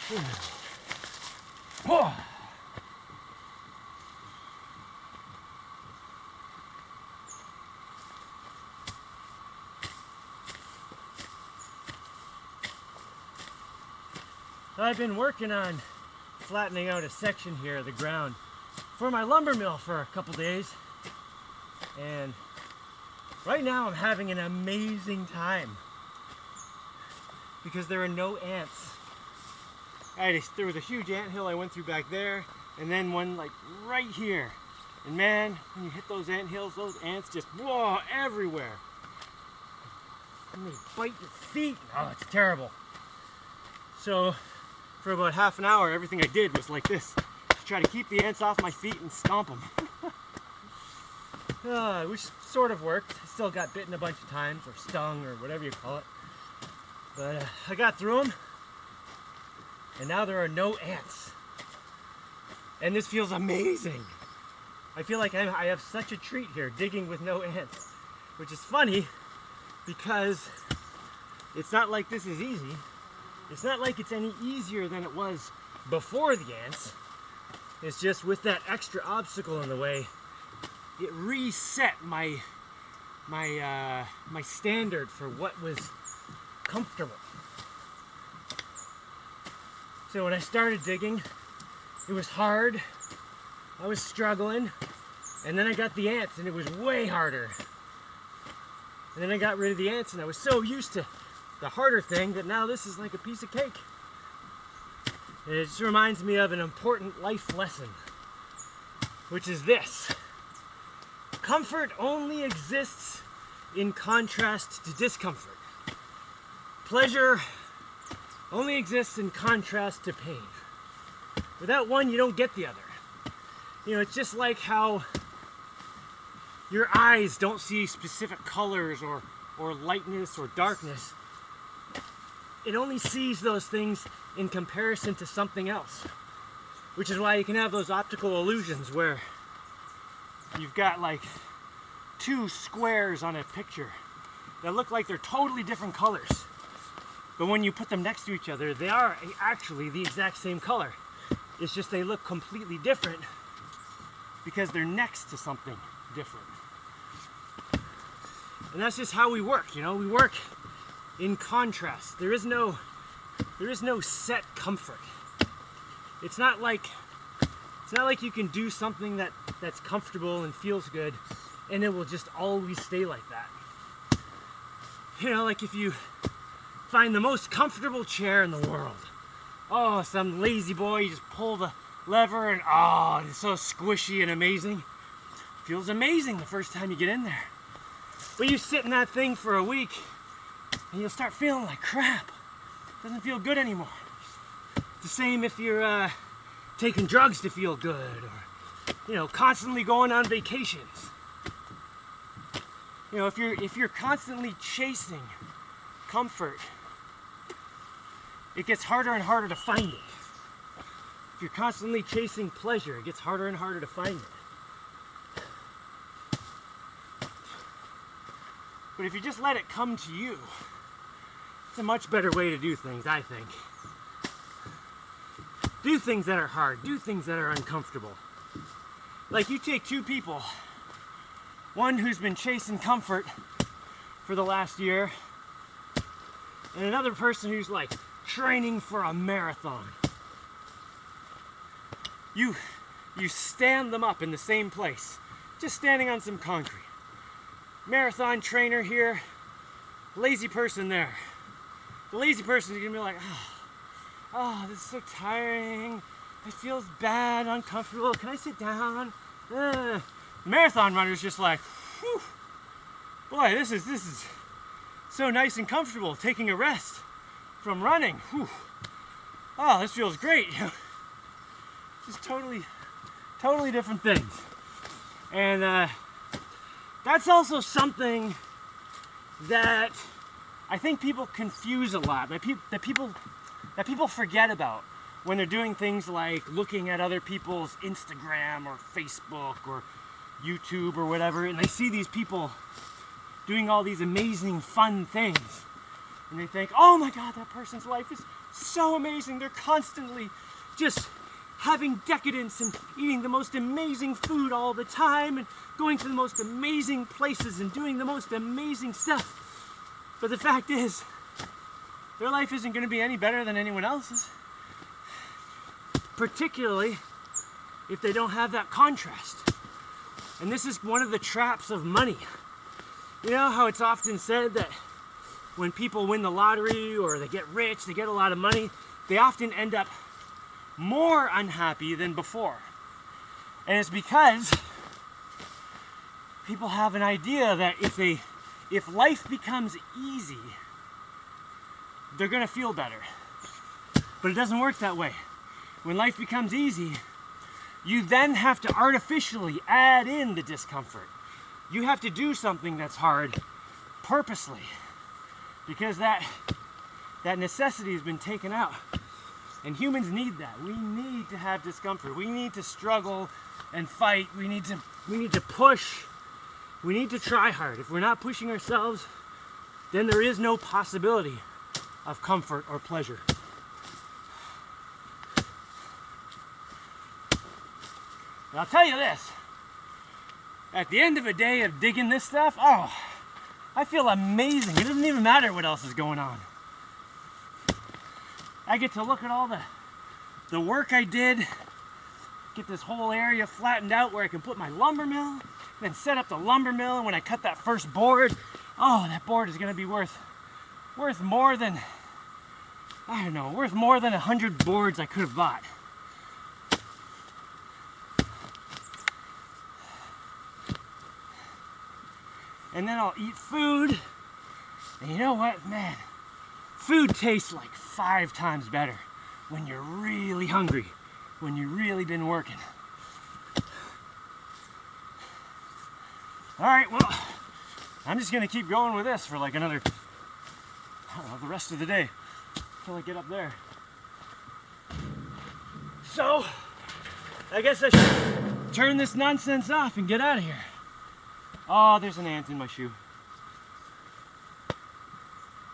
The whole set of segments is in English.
So I've been working on flattening out a section here of the ground for my lumber mill for a couple days, and right now I'm having an amazing time because there are no ants. There was a huge ant hill I went through back there, and then one like right here. And man, when you hit those ant hills, those ants just whoa everywhere. And they bite your feet. Oh, it's terrible. So for about half an hour, everything I did was like this, to try to keep the ants off my feet and stomp them. Which sort of worked. I still got bitten a bunch of times, or stung, or whatever you call it. But I got through them, and now there are no ants. And this feels amazing. I feel like I have such a treat here, digging with no ants. Which is funny, because it's not like this is easy. It's not like it's any easier than it was before the ants. It's just with that extra obstacle in the way, it reset my standard for what was comfortable. So when I started digging, it was hard. I was struggling, and then I got the ants, and it was way harder. And then I got rid of the ants, and I was so used to the harder thing that now this is like a piece of cake. And it just reminds me of an important life lesson, which is this: comfort only exists in contrast to discomfort. Pleasure only exists in contrast to pain. Without one, you don't get the other. You know, it's just like how your eyes don't see specific colors or lightness or darkness. It only sees those things in comparison to something else. Which is why you can have those optical illusions where you've got like two squares on a picture that look like they're totally different colors. But when you put them next to each other, they are actually the exact same color. It's just they look completely different because they're next to something different. And that's just how we work, you know? We work in contrast. There is no set comfort. It's not like you can do something that's comfortable and feels good and it will just always stay like that. You know, like if you find the most comfortable chair in the world. Oh, some lazy boy, you just pull the lever and oh, it's so squishy and amazing. Feels amazing the first time you get in there. But you sit in that thing for a week and you'll start feeling like crap. It doesn't feel good anymore. It's the same if you're taking drugs to feel good, or you know, constantly going on vacations. You know, if you're constantly chasing comfort, it gets harder and harder to find it. If you're constantly chasing pleasure, it gets harder and harder to find it. But if you just let it come to you, it's a much better way to do things, I think. Do things that are hard, do things that are uncomfortable. Like you take two people, one who's been chasing comfort for the last year, and another person who's like training for a marathon. You stand them up in the same place, just standing on some concrete. Marathon trainer here, lazy person there. The lazy person is gonna be like, oh, this is so tiring. It feels bad, uncomfortable. Can I sit down? The marathon runner's just like, whew, boy, this is so nice and comfortable, taking a rest from running. Whew. Oh, this feels great. Just totally different things. And that's also something that I think people confuse a lot, that people forget about when they're doing things like looking at other people's Instagram or Facebook or YouTube or whatever, and they see these people doing all these amazing fun things, and they think, oh my God, that person's life is so amazing. They're constantly just having decadence and eating the most amazing food all the time and going to the most amazing places and doing the most amazing stuff. But the fact is, their life isn't going to be any better than anyone else's. Particularly if they don't have that contrast. And this is one of the traps of money. You know how it's often said that when people win the lottery or they get rich, they get a lot of money, they often end up more unhappy than before. And it's because people have an idea that if life becomes easy, they're gonna feel better. But it doesn't work that way. When life becomes easy, you then have to artificially add in the discomfort. You have to do something that's hard purposely, because that necessity has been taken out. And humans need that. We need to have discomfort. We need to struggle and fight. We need to push. We need to try hard. If we're not pushing ourselves, then there is no possibility of comfort or pleasure. And I'll tell you this, at the end of a day of digging this stuff, oh, I feel amazing. It doesn't even matter what else is going on. I get to look at all the work I did, get this whole area flattened out where I can put my lumber mill, then set up the lumber mill, and when I cut that first board, oh, that board is gonna be worth more than, I don't know, worth more than 100 boards I could have bought. And then I'll eat food, and you know what, man? Food tastes like 5 times better when you're really hungry, when you've really been working. All right, well, I'm just gonna keep going with this for like another, I don't know, the rest of the day until I get up there. So, I guess I should turn this nonsense off and get out of here. Oh, there's an ant in my shoe.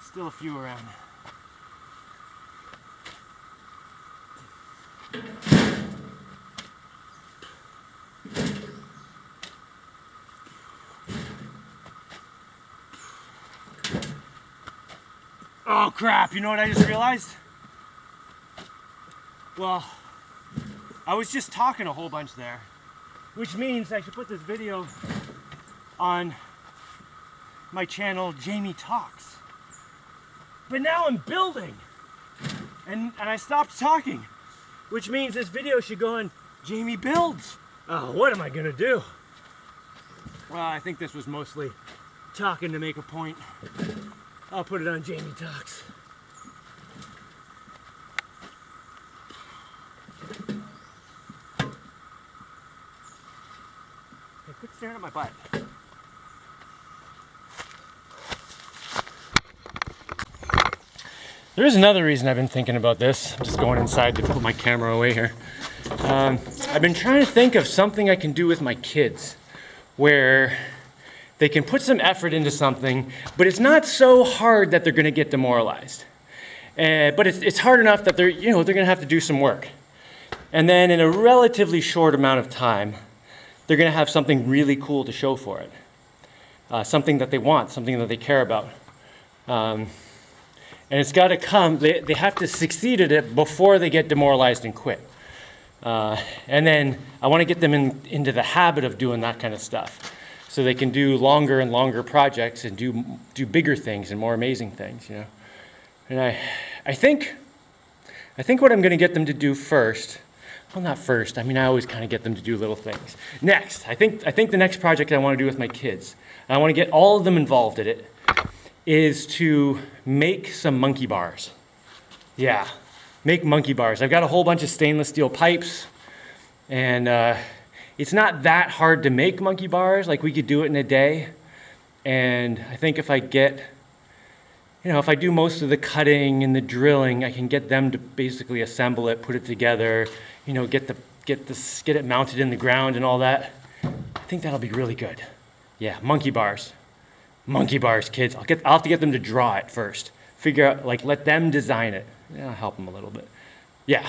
Still a few around. Oh crap, you know what I just realized? Well, I was just talking a whole bunch there, which means I should put this video on my channel, Jaimie Talks. But now I'm building, and I stopped talking, which means this video should go on Jaimie Builds. Oh, what am I gonna do? Well, I think this was mostly talking to make a point. I'll put it on Jaimie Talks. Hey, quit staring at my butt. There is another reason I've been thinking about this. I'm just going inside to put my camera away here. I've been trying to think of something I can do with my kids where they can put some effort into something, but it's not so hard that they're gonna get demoralized. But it's hard enough that they're gonna have to do some work. And then in a relatively short amount of time, they're gonna have something really cool to show for it. Something that they want, something that they care about. And it's got to come, they have to succeed at it before they get demoralized and quit. And then I want to get them into the habit of doing that kind of stuff so they can do longer and longer projects and do bigger things and more amazing things, you know. And I think what I'm going to get them to do first, well, not first, I mean, I always kind of get them to do little things. Next, I think the next project I want to do with my kids, and I want to get all of them involved in it, is to make some monkey bars. Yeah, make monkey bars. I've got a whole bunch of stainless steel pipes, and it's not that hard to make monkey bars. Like, we could do it in a day. And I think if I get, if I do most of the cutting and the drilling, I can get them to basically assemble it, put it together, get it mounted in the ground and all that. I think that'll be really good. Yeah, monkey bars. Monkey bars, kids. I'll have to get them to draw it first. Figure out, let them design it. Yeah, help him a little bit. Yeah.